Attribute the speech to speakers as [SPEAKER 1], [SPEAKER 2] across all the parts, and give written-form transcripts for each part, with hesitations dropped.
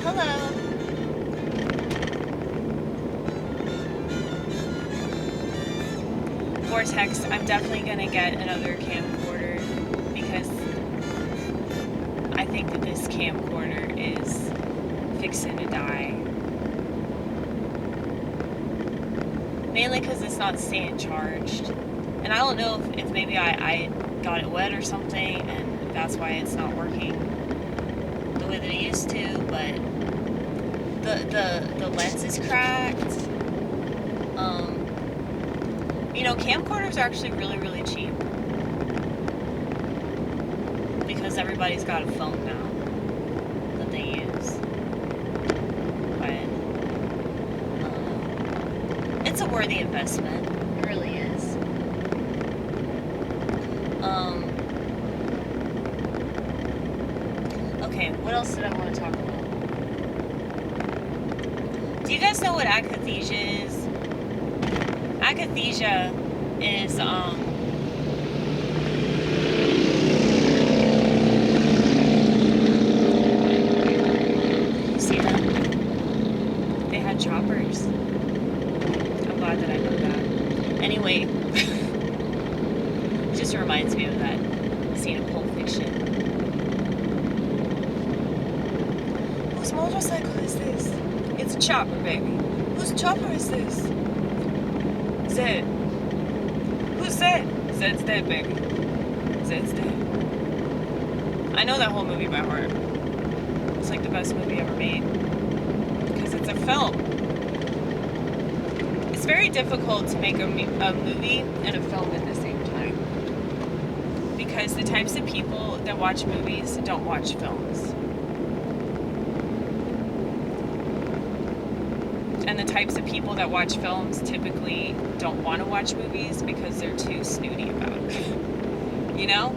[SPEAKER 1] Hello. Vortex, I'm definitely gonna get another camcorder because I think that this camcorder is fixing to die. Mainly because it's not staying charged. And I don't know if maybe I got it wet or something and that's why it's not working the way that it used to, but the lens is cracked. You know, camcorders are actually really, really cheap because everybody's got a phone now that they use. But it's a worthy investment. It really is. Okay, what else did I want to talk about? Do you guys know what akathisia is? Akathisia is, you see that? They had choppers. I'm glad that I know that. Anyway, it just reminds me of that scene of Pulp Fiction. Whose motorcycle is this? It's a chopper, baby. Whose chopper is this? Zed. Who's Zed? Zed's dead, baby. Zed's dead. I know that whole movie by heart. It's like the best movie ever made. Because it's a film. It's very difficult to make a movie and a film at the same time. Because the types of people that watch movies don't watch films. And the types of people that watch films typically don't want to watch movies because they're too snooty about it. You know?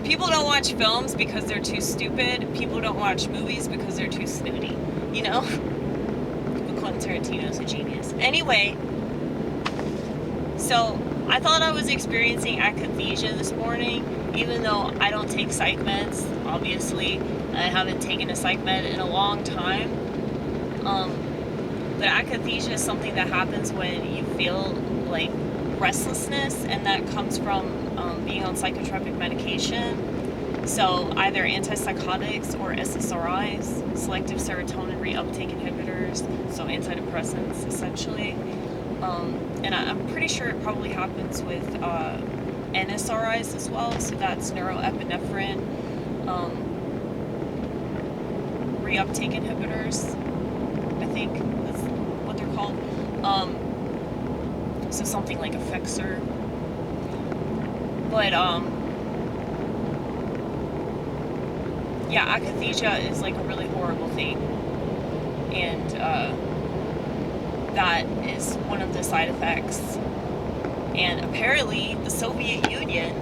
[SPEAKER 1] People don't watch films because they're too stupid. People don't watch movies because they're too snooty. You know? But Quentin Tarantino's a genius. Anyway, so I thought I was experiencing akathisia this morning, even though I don't take psych meds, obviously. I haven't taken a psych med in a long time. But akathisia is something that happens when you feel like restlessness, and that comes from being on psychotropic medication. So either antipsychotics or SSRIs, selective serotonin reuptake inhibitors, so antidepressants essentially. And I'm pretty sure it probably happens with NSRIs as well, so that's neuroepinephrine reuptake inhibitors, I think that's what they're called. So something like a fixin. But yeah, akathisia is like a really horrible thing, and that is one of the side effects. And apparently the Soviet Union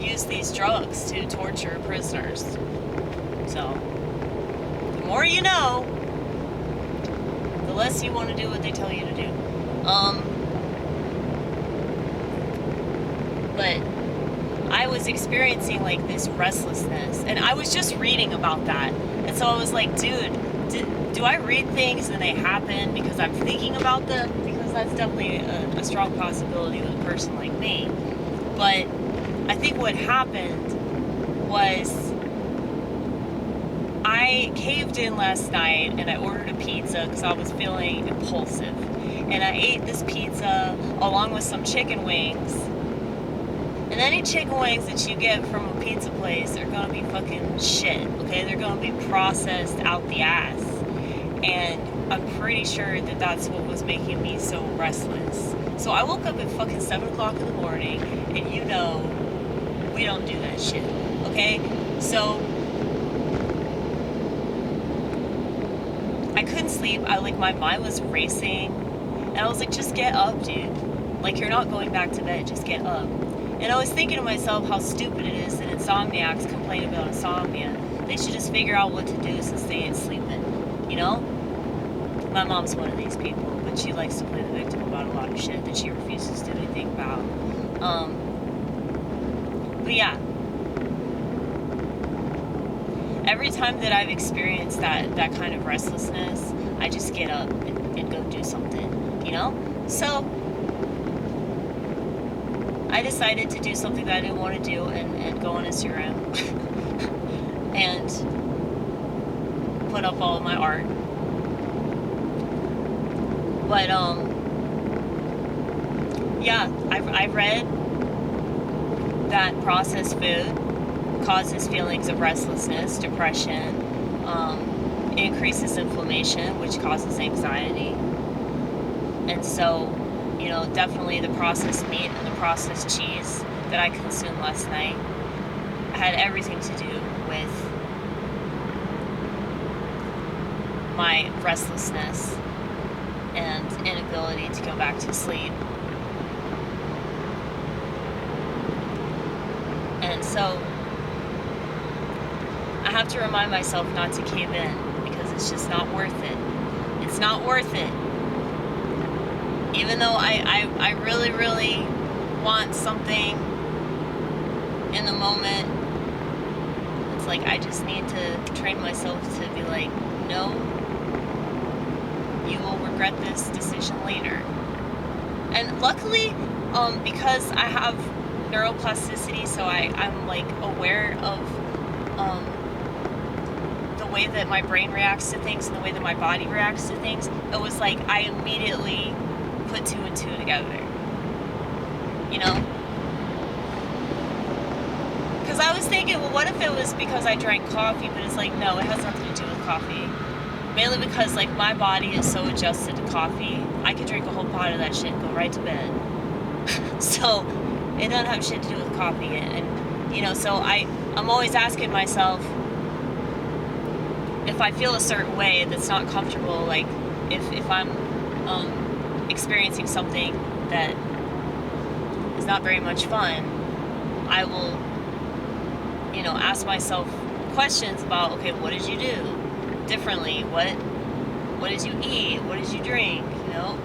[SPEAKER 1] used these drugs to torture prisoners. So the more you know, the less you want to do what they tell you to do. But I was experiencing like this restlessness, and I was just reading about that, and so I was like, dude, do I read things and they happen because I'm thinking about them? Because that's definitely a strong possibility with a person like me. But I think what happened was I caved in last night and I ordered a pizza because I was feeling impulsive, and I ate this pizza along with some chicken wings. And any chicken wings that you get from a pizza place are gonna be fucking shit, okay? They're gonna be processed out the ass. And I'm pretty sure that that's what was making me so restless. So I woke up at fucking 7 o'clock in the morning, and you know, we don't do that shit, okay? So I couldn't sleep. My mind was racing, and I was like, just get up, dude. Like, you're not going back to bed, just get up. And I was thinking to myself how stupid it is that insomniacs complain about insomnia. They should just figure out what to do since they ain't sleeping, you know? My mom's one of these people, but she likes to play the victim about a lot of shit that she refuses to do anything about. But yeah. every time that I've experienced that kind of restlessness, I just get up and go do something, you know? So I decided to do something that I didn't want to do and go on Instagram and put up all of my art. But yeah, I read that processed food causes feelings of restlessness, depression, increases inflammation, which causes anxiety. And so, you know, definitely the processed meat and the processed cheese that I consumed last night had everything to do with my restlessness and inability to go back to sleep. And so I have to remind myself not to cave in, because it's just not worth it. It's not worth it. Even though I really, really want something in the moment, it's like I just need to train myself to be like, no, you will regret this decision later. And luckily, because I have neuroplasticity, so I'm like aware of the way that my brain reacts to things and the way that my body reacts to things. It was like I immediately put two and two together, you know? Because I was thinking, well, what if it was because I drank coffee? But it's like, no, it has nothing to do with coffee. Mainly because, like, my body is so adjusted to coffee. I could drink a whole pot of that shit and go right to bed. So it doesn't have shit to do with coffee. And you know, so I'm always asking myself, if I feel a certain way that's not comfortable, like if I'm experiencing something that is not very much fun, I will, you know, ask myself questions about, okay, what did you do differently? What did you eat? What did you drink? You know,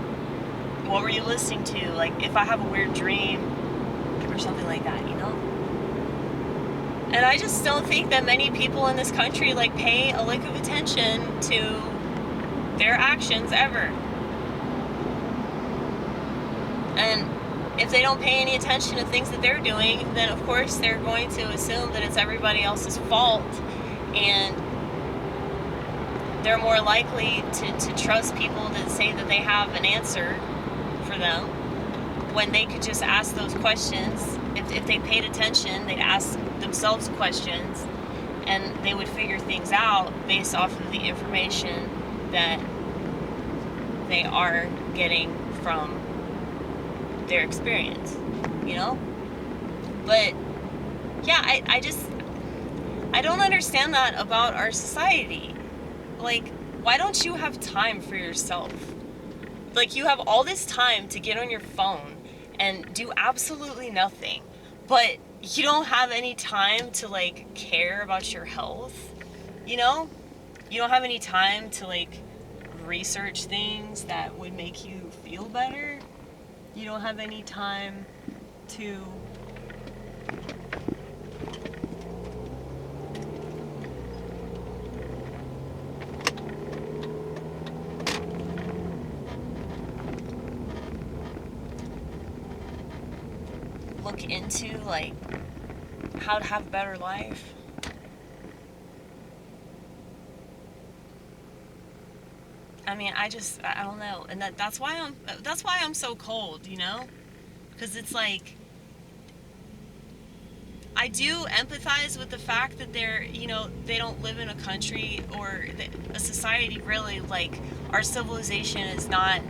[SPEAKER 1] what were you listening to? Like, if I have a weird dream or something like that, you know? And I just don't think that many people in this country, like, pay a lick of attention to their actions ever. And if they don't pay any attention to things that they're doing, then of course they're going to assume that it's everybody else's fault, and they're more likely to trust people that say that they have an answer for them, when they could just ask those questions. If they paid attention, they'd ask themselves questions, and they would figure things out based off of the information that they are getting from their experience, you know? But yeah, I don't understand that about our society. Like, why don't you have time for yourself? Like, you have all this time to get on your phone and do absolutely nothing, but you don't have any time to, like, care about your health, you know? You don't have any time to, like, research things that would make you feel better. You don't have any time to look into, like, how to have a better life. I mean, I don't know. And that's why I'm so cold, you know? Because it's like, I do empathize with the fact that they're, you know, they don't live in a country or a society, really, like, our civilization is not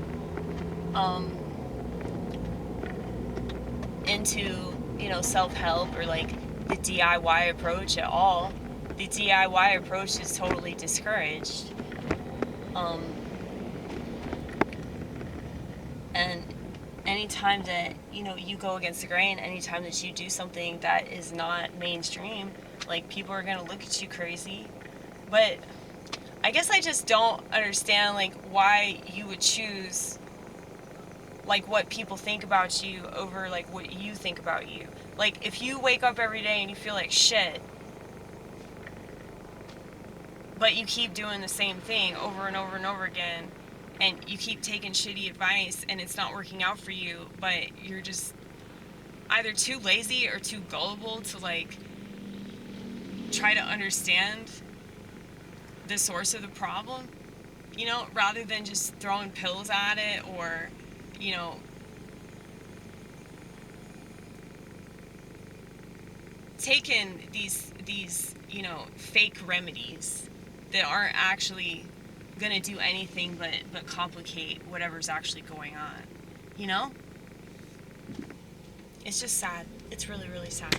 [SPEAKER 1] into, you know, self-help or, like, the DIY approach at all. The DIY approach is totally discouraged. And anytime that, you know, you go against the grain, anytime that you do something that is not mainstream, like, people are gonna look at you crazy. But I guess I just don't understand, like, why you would choose, like, what people think about you over, like, what you think about you. Like, if you wake up every day and you feel like shit, but you keep doing the same thing over and over and over again, and you keep taking shitty advice and it's not working out for you, but you're just either too lazy or too gullible to like try to understand the source of the problem, you know, rather than just throwing pills at it, or, you know, taking these, you know, fake remedies that aren't actually gonna do anything but complicate whatever's actually going on, you know? It's just sad. It's really, really sad.